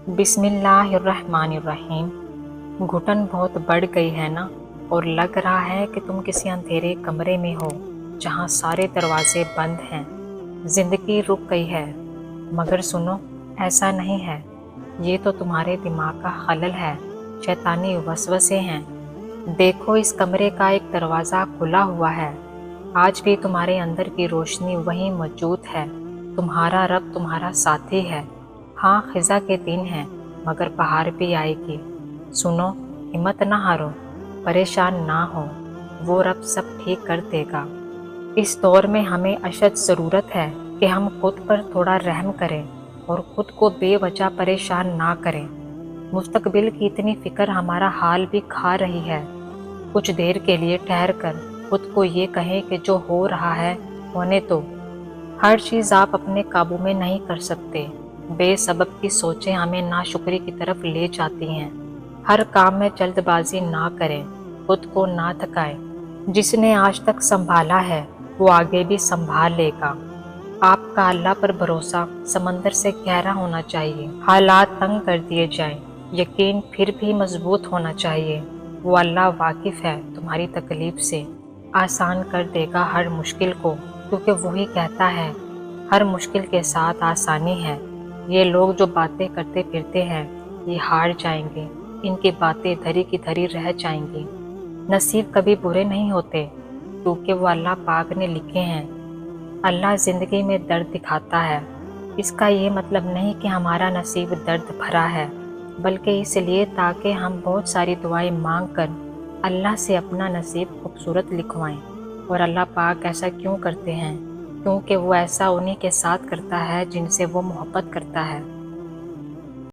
बिस्मिल्लाहिर्रहमानिर्रहीम। घुटन बहुत बढ़ गई है ना, और लग रहा है कि तुम किसी अंधेरे कमरे में हो जहाँ सारे दरवाजे बंद हैं। जिंदगी रुक गई है, मगर सुनो, ऐसा नहीं है। ये तो तुम्हारे दिमाग का खलल है, शैतानी वसवसे हैं। देखो, इस कमरे का एक दरवाज़ा खुला हुआ है। आज भी तुम्हारे अंदर की रोशनी वहीं मौजूद है। तुम्हारा रब तुम्हारा साथी है। हाँ, खिज़ा के दिन हैं, मगर बहार भी आएगी। सुनो, हिम्मत ना हारो, परेशान ना हो, वो रब सब ठीक कर देगा। इस दौर में हमें अशद ज़रूरत है कि हम खुद पर थोड़ा रहम करें और ख़ुद को बेवजह परेशान ना करें। मुस्तकबिल की इतनी फ़िक्र हमारा हाल भी खा रही है। कुछ देर के लिए ठहर कर खुद को ये कहें कि जो हो रहा है होने दो। हर चीज़ आप अपने काबू में नहीं कर सकते। बेसबब की सोचें हमें नाशुक्री की तरफ ले जाती हैं। हर काम में जल्दबाजी ना करें, खुद को ना थकाएं। जिसने आज तक संभाला है वो आगे भी संभाल लेगा। आपका अल्लाह पर भरोसा समंदर से गहरा होना चाहिए। हालात तंग कर दिए जाएं, यकीन फिर भी मजबूत होना चाहिए। वो अल्लाह वाकिफ़ है तुम्हारी तकलीफ से, आसान कर देगा हर मुश्किल को, क्योंकि वही कहता है हर मुश्किल के साथ आसानी है। ये लोग जो बातें करते फिरते हैं ये हार जाएंगे, इनकी बातें धरी की धरी रह जाएंगी। नसीब कभी बुरे नहीं होते, क्योंकि वो अल्लाह पाक ने लिखे हैं। अल्लाह ज़िंदगी में दर्द दिखाता है। इसका ये मतलब नहीं कि हमारा नसीब दर्द भरा है, बल्कि इसलिए ताकि हम बहुत सारी दुआएं मांग कर अल्लाह से अपना नसीब खूबसूरत लिखवाएं। और अल्लाह पाक ऐसा क्यों करते हैं? क्योंकि वो ऐसा उन्हीं के साथ करता है जिनसे वो मोहब्बत करता है।